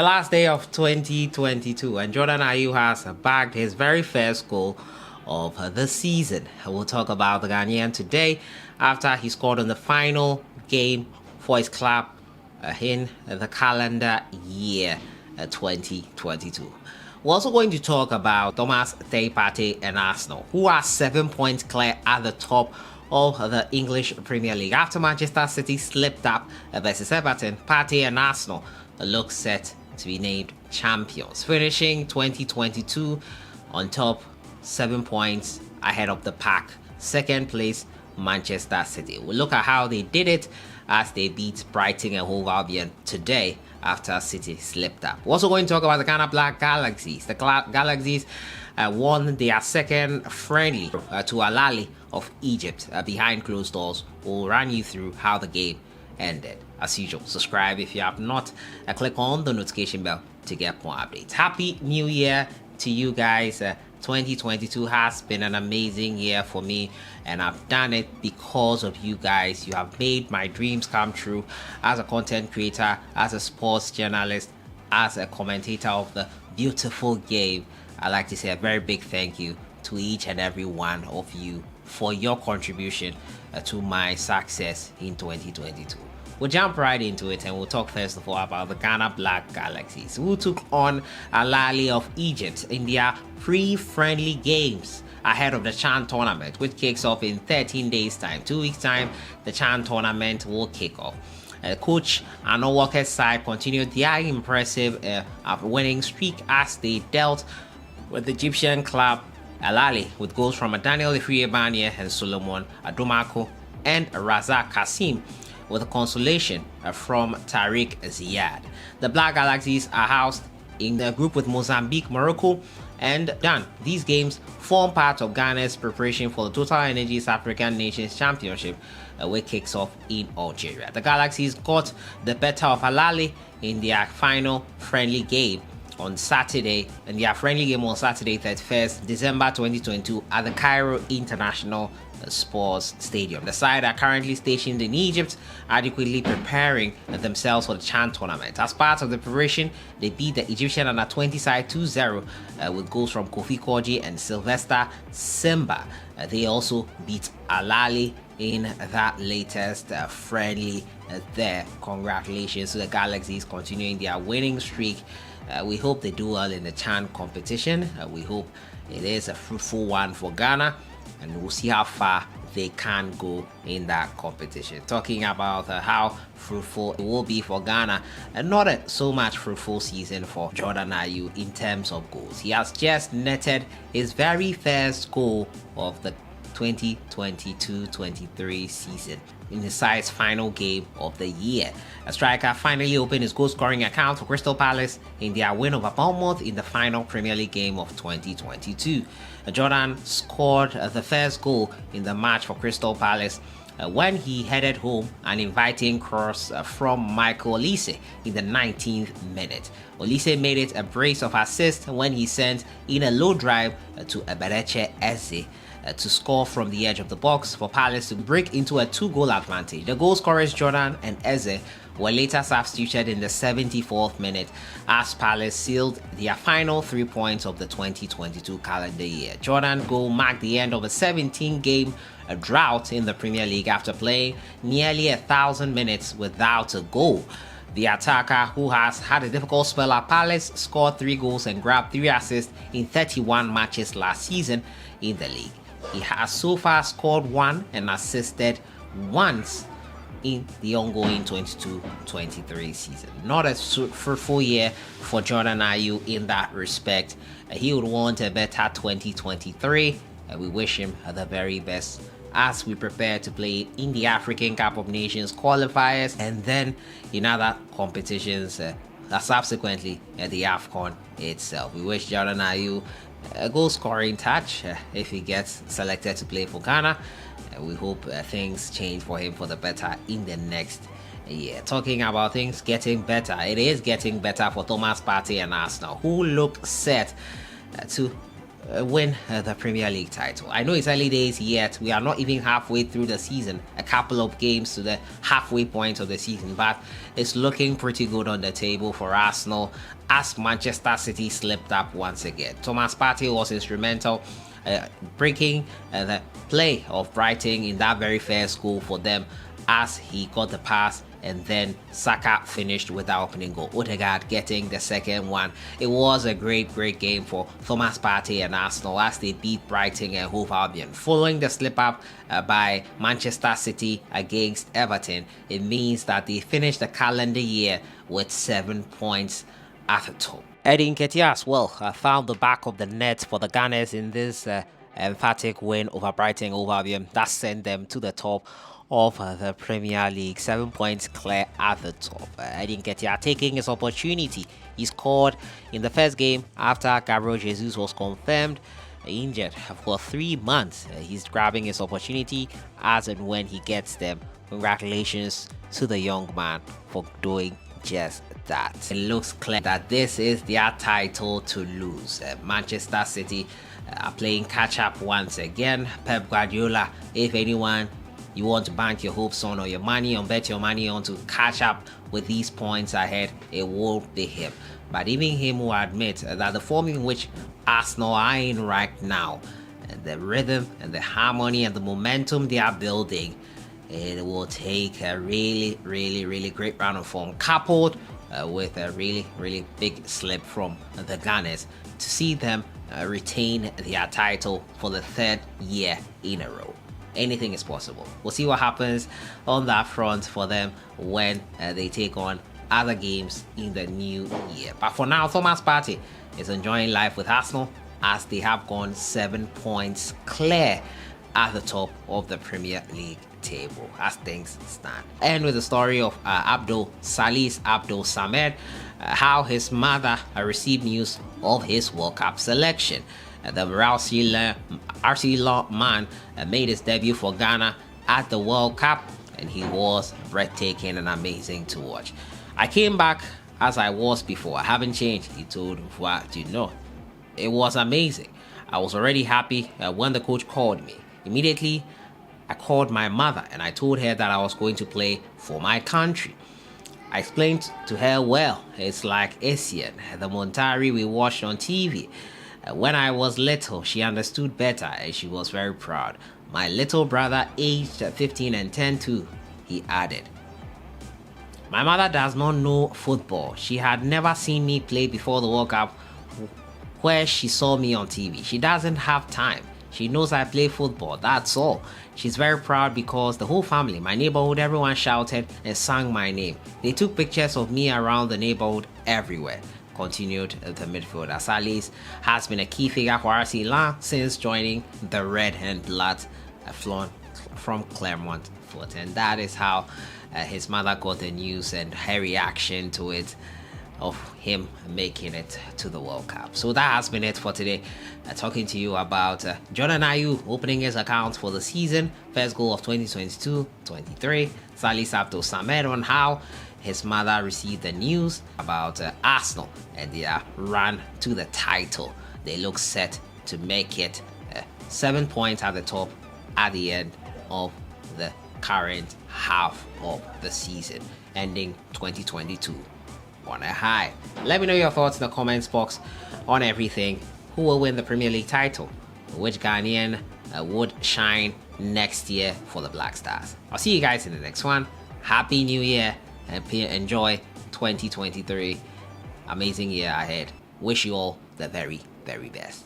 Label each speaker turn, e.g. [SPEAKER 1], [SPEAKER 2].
[SPEAKER 1] last day of 2022, and Jordan Ayew has bagged his very first goal of the season. We'll talk about the Ghanaian today after he scored in the final game for his club in the calendar year 2022. We're also going to talk about Thomas Partey and Arsenal, who are 7 points clear at the top of the English Premier League. After Manchester City slipped up versus Everton, Partey and Arsenal look set to be named champions, finishing 2022 on top, 7 points ahead of the pack. Second place, Manchester City. We'll look at how they did it as they beat Brighton and Hove Albion today after City slipped up. We're also going to talk about the Ghana Black Galaxies. The Galaxies won their second friendly to Ahly of Egypt behind closed doors. We'll run you through how the game ended. As usual, subscribe if you have not. Click on the notification bell to get more updates. Happy New Year to you guys. 2022 has been an amazing year for me, and I've done it because of you guys. You have made my dreams come true as a content creator, as a sports journalist, as a commentator of the beautiful game. I'd like to say a very big thank you to each and every one of you for your contribution to my success in 2022. We'll jump right into it, and we'll talk first of all about the Ghana Black Galaxies, who took on Ahly of Egypt in their pre-friendly games ahead of the CHAN tournament, which kicks off in 13 days time. 2 weeks time, the CHAN tournament will kick off. Coach Arno Walker's side continued their impressive winning streak as they dealt with the Egyptian club Ahly with goals from Daniel Ifriebanye and Solomon Adomako and Razak Kasim, with a consolation from Tariq Ziyad. The Black Galaxies are housed in the group with Mozambique, Morocco, and Ghana. These games form part of Ghana's preparation for the Total Energies African Nations Championship, which kicks off in Algeria. The Galaxies got the better of Ahly in their final friendly game on Saturday, 31st December 2022 at the Cairo International Sports Stadium. The side are currently stationed in Egypt, adequately preparing themselves for the CHAN tournament. As part of the preparation, they beat the Egyptian under-20 side 2-0 with goals from Kofi Koji and Sylvester Simba. They also beat Ahly in that latest friendly there. Congratulations to the Galaxies continuing their winning streak. We hope they do well in the CHAN competition. We hope it is a fruitful one for Ghana, and we'll see how far they can go in that competition. Talking about how fruitful it will be for Ghana, and not so much fruitful season for Jordan Ayew in terms of goals. He has just netted his very first goal of the 2022-23 season in the side's final game of the year. A striker finally opened his goal-scoring account for Crystal Palace in their win over Bournemouth in the final Premier League game of 2022. Jordan scored the first goal in the match for Crystal Palace when he headed home an inviting cross from Michael Olise in the 19th minute. Olise made it a brace of assists when he sent in a low drive to Eberechi Eze to score from the edge of the box for Palace to break into a 2-goal advantage. The goal scorers Jordan and Eze were later substituted in the 74th minute as Palace sealed their final 3 points of the 2022 calendar year. Jordan's goal marked the end of a 17-game drought in the Premier League after playing nearly 1,000 minutes without a goal. The attacker, who has had a difficult spell at Palace, scored 3 goals and grabbed 3 assists in 31 matches last season in the league. He has so far scored 1 and assisted once in the ongoing 22-23 season. Not a fruitful year for Jordan Ayew in that respect. He would want a better 2023, and we wish him the very best as we prepare to play in the African Cup of Nations qualifiers and then in other competitions subsequently at the AFCON itself. We wish Jordan Ayew a goal scoring touch if he gets selected to play for Ghana. We hope things change for him for the better in the next year. Talking about things getting better, it is getting better for Thomas Partey and Arsenal, who look set to win the Premier League title. I know it's early days yet. We are not even halfway through the season. A couple of games to the halfway point of the season, but it's looking pretty good on the table for Arsenal as Manchester City slipped up once again. Thomas Partey was instrumental breaking the play of Brighton in that very first goal for them as he got the pass, and then Saka finished with the opening goal. Odegaard getting the second one. It was a great game for Thomas Partey and Arsenal as they beat Brighton and Hove Albion. Following the slip up by Manchester City against Everton, it means that they finished the calendar year with 7 points at the top. NKETIAH as well found the back of the net for the Gunners in this emphatic win over Brighton and Hove Albion. That sent them to the top of the Premier League, 7 points clear at the top. NKETIAH taking his opportunity. He scored in the first game after Gabriel Jesus was confirmed injured for 3 months. He's grabbing his opportunity as and when he gets them. Congratulations to the young man for doing just that. It looks clear that this is their title to lose. Manchester City are playing catch up once again. Pep Guardiola, if anyone you want to bank your hopes on or your money on, bet your money on to catch up with these points ahead, it will be him. But even him will admit that the form in which Arsenal are in right now, the rhythm and the harmony and the momentum they are building, it will take a really great round of form coupled with a really big slip from the Gunners to see them retain their title for the 3rd year in a row. Anything is possible. We'll see what happens on that front for them when they take on other games in the new year. But for now, Thomas Partey is enjoying life with Arsenal as they have gone 7 points clear at the top of the Premier League table as things stand. And with the story of Salih's Abdul Samed, how his mother received news of his World Cup selection. The RC man made his debut for Ghana at the World Cup, and he was breathtaking and amazing to watch. I came back as I was before. I haven't changed, he told what you know. It was amazing. I was already happy when the coach called me. Immediately, I called my mother and I told her that I was going to play for my country. I explained to her, well, it's like Asian, the Montari we watched on TV. When I was little, she understood better and she was very proud. My little brother aged 15 and 10 too, he added. My mother does not know football. She had never seen me play before the World Cup where she saw me on TV. She doesn't have time. She knows I play football, that's all. She's very proud because the whole family, my neighborhood, everyone shouted and sang my name. They took pictures of me around the neighborhood everywhere. Continued the midfielder. Salih's has been a key figure for RC since joining the Red and Black from Claremont Foot. And that is how his mother got the news and her reaction to it, of him making it to the World Cup. So that has been it for today. Talking to you about Jordan Ayew opening his account for the season, first goal of 2022-23. Salih's Abdul Samed on how his mother received the news about Arsenal and their run to the title. They look set to make it 7 points at the top at the end of the current half of the season, ending 2022 on a high. Let me know your thoughts in the comments box on everything. Who will win the Premier League title? Which Ghanaian would shine next year for the Black Stars? I'll see you guys in the next one. Happy New Year and enjoy 2023. Amazing year ahead. Wish you all the very best.